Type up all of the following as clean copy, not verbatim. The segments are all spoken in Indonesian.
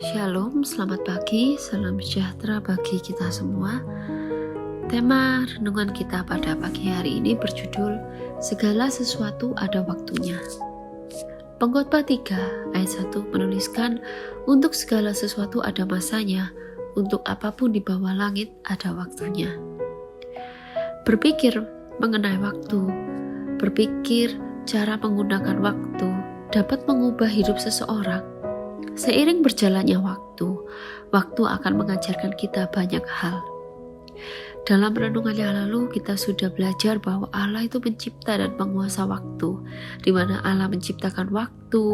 Shalom, selamat pagi, salam sejahtera bagi kita semua. Tema renungan kita pada pagi hari ini berjudul Segala sesuatu ada waktunya. Pengkhotbah 3 ayat 1 menuliskan, untuk segala sesuatu ada masanya, untuk apapun di bawah langit ada waktunya. Berpikir mengenai waktu, berpikir cara menggunakan waktu dapat mengubah hidup seseorang. Seiring berjalannya waktu akan mengajarkan kita banyak hal. Dalam renungan yang lalu kita sudah belajar bahwa Allah itu pencipta dan penguasa waktu, di mana Allah menciptakan waktu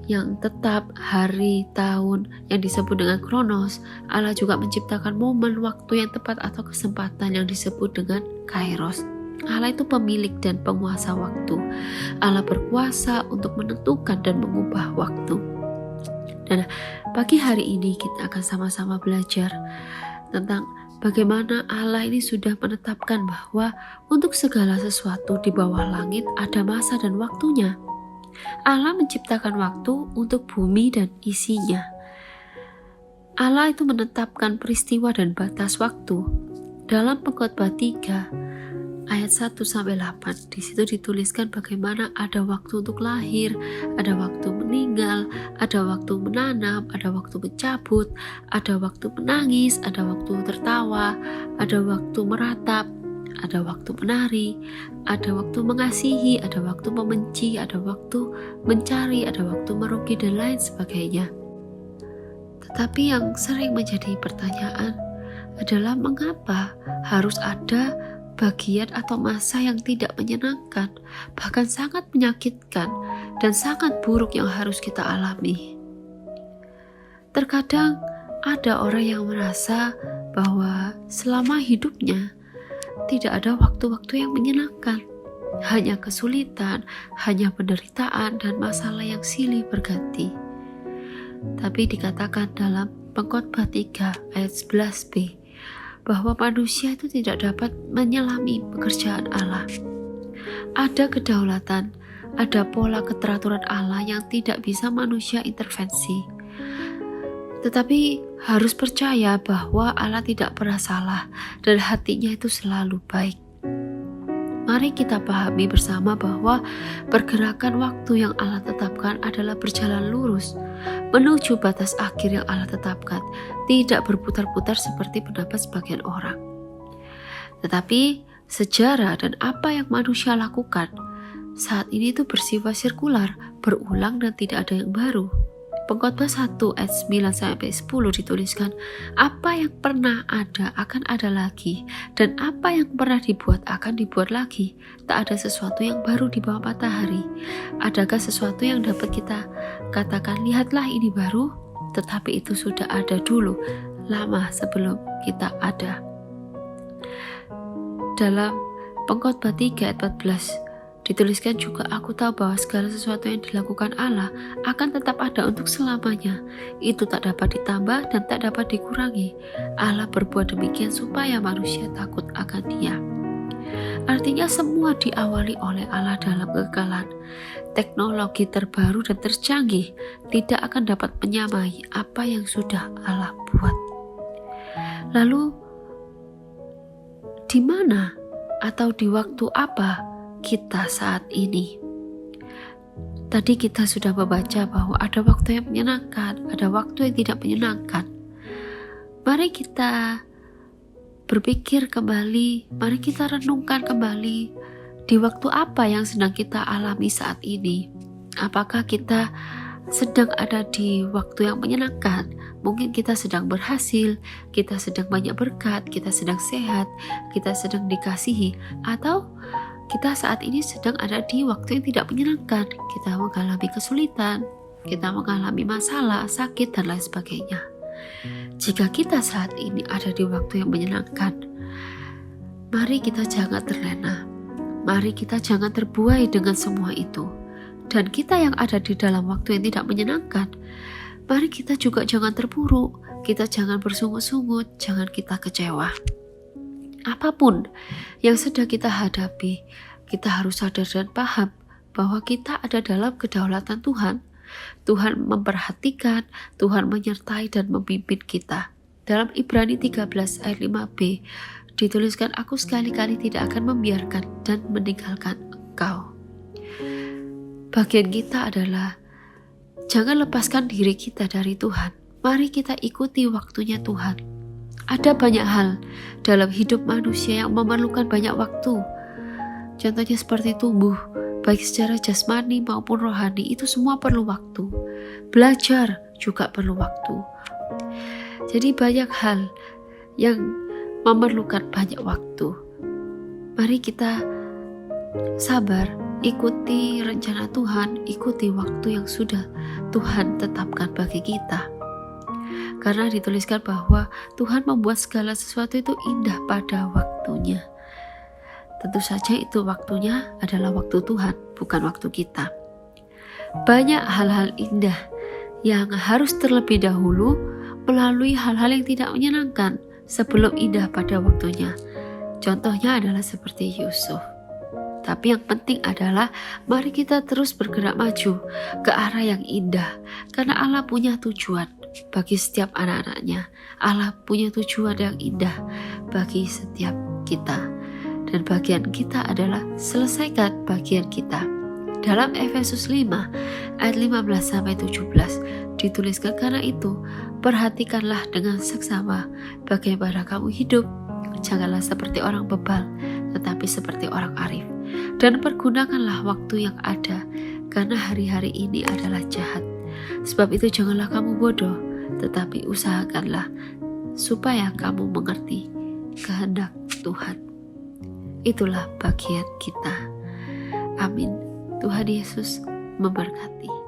yang tetap, hari, tahun yang disebut dengan kronos. Allah juga menciptakan momen waktu yang tepat atau kesempatan yang disebut dengan kairos. Allah itu pemilik dan penguasa waktu. Allah berkuasa untuk menentukan dan mengubah waktu. Dan pagi hari ini kita akan sama-sama belajar tentang bagaimana Allah ini sudah menetapkan bahwa untuk segala sesuatu di bawah langit ada masa dan waktunya. Allah menciptakan waktu untuk bumi dan isinya. Allah itu menetapkan peristiwa dan batas waktu. Dalam Pengkhotbah 3 ayat 1-8, di situ dituliskan bagaimana ada waktu untuk lahir, ada waktu meninggal, ada waktu menanam, ada waktu mencabut, ada waktu menangis, ada waktu tertawa, ada waktu meratap, ada waktu menari, ada waktu mengasihi, ada waktu membenci, ada waktu mencari, ada waktu merugi, dan lain sebagainya. Tetapi yang sering menjadi pertanyaan adalah mengapa harus ada bagian atau masa yang tidak menyenangkan, bahkan sangat menyakitkan dan sangat buruk yang harus kita alami. Terkadang ada orang yang merasa bahwa selama hidupnya tidak ada waktu-waktu yang menyenangkan, hanya kesulitan, hanya penderitaan dan masalah yang silih berganti. Tapi dikatakan dalam Pengkhotbah 3 ayat 11b bahwa manusia itu tidak dapat menyelami pekerjaan Allah. Ada kedaulatan, ada pola keteraturan Allah yang tidak bisa manusia intervensi. Tetapi harus percaya bahwa Allah tidak pernah salah dan hatinya itu selalu baik. Mari kita pahami bersama bahwa pergerakan waktu yang Allah tetapkan adalah berjalan lurus menuju batas akhir yang Allah tetapkan, tidak berputar-putar seperti pendapat sebagian orang. Tetapi sejarah dan apa yang manusia lakukan saat ini itu bersifat sirkular, berulang dan tidak ada yang baru. Pengkhotbah 1 ayat 9-10 dituliskan, apa yang pernah ada akan ada lagi, dan apa yang pernah dibuat akan dibuat lagi. Tak ada sesuatu yang baru di bawah matahari. Adakah sesuatu yang dapat kita katakan, lihatlah ini baru, tetapi itu sudah ada dulu, lama sebelum kita ada. Dalam Pengkhotbah 3 ayat 14 dituliskan juga, aku tahu bahwa segala sesuatu yang dilakukan Allah akan tetap ada untuk selamanya. Itu tak dapat ditambah dan tak dapat dikurangi. Allah berbuat demikian supaya manusia takut akan Dia. Artinya semua diawali oleh Allah dalam kekekalan. Teknologi terbaru dan tercanggih tidak akan dapat menyamai apa yang sudah Allah buat. Lalu, di mana atau di waktu apa kita saat ini? Tadi kita sudah membaca bahwa ada waktu yang menyenangkan, ada waktu yang tidak menyenangkan. Mari kita berpikir kembali, mari kita renungkan kembali di waktu apa yang sedang kita alami saat ini. Apakah kita sedang ada di waktu yang menyenangkan? Mungkin kita sedang berhasil, kita sedang banyak berkat, kita sedang sehat, kita sedang dikasihi, atau kita saat ini sedang ada di waktu yang tidak menyenangkan. Kita mengalami kesulitan, kita mengalami masalah, sakit, dan lain sebagainya. Jika kita saat ini ada di waktu yang menyenangkan, mari kita jangan terlena. Mari kita jangan terbuai dengan semua itu. Dan kita yang ada di dalam waktu yang tidak menyenangkan, mari kita juga jangan terpuruk. Kita jangan bersungut-sungut, jangan kita kecewa. Apapun yang sedang kita hadapi, kita harus sadar dan paham bahwa kita ada dalam kedaulatan Tuhan. Tuhan memperhatikan, Tuhan menyertai dan memimpin kita. Dalam Ibrani 13 ayat 5b dituliskan, aku sekali-kali tidak akan membiarkan dan meninggalkan engkau. Bagian kita adalah jangan lepaskan diri kita dari Tuhan. Mari kita ikuti waktunya Tuhan. Ada banyak hal dalam hidup manusia yang memerlukan banyak waktu. Contohnya seperti tumbuh, baik secara jasmani maupun rohani, itu semua perlu waktu. Belajar juga perlu waktu. Jadi banyak hal yang memerlukan banyak waktu. Mari kita sabar, ikuti rencana Tuhan, ikuti waktu yang sudah Tuhan tetapkan bagi kita. Karena dituliskan bahwa Tuhan membuat segala sesuatu itu indah pada waktunya. Tentu saja itu waktunya adalah waktu Tuhan, bukan waktu kita. Banyak hal-hal indah yang harus terlebih dahulu melalui hal-hal yang tidak menyenangkan sebelum indah pada waktunya. Contohnya adalah seperti Yusuf. Tapi yang penting adalah mari kita terus bergerak maju ke arah yang indah. Karena Allah punya tujuan bagi setiap anak-anaknya. Allah punya tujuan yang indah bagi setiap kita. Dan bagian kita adalah selesaikan bagian kita. Dalam Efesus 5 ayat 15-17 dituliskan, karena itu perhatikanlah dengan seksama bagaimana kamu hidup. Janganlah seperti orang bebal, tetapi seperti orang arif. Dan pergunakanlah waktu yang ada, karena hari-hari ini adalah jahat. Sebab itu janganlah kamu bodoh, tetapi usahakanlah supaya kamu mengerti kehendak Tuhan. Itulah bagian kita. Amin. Tuhan Yesus memberkati.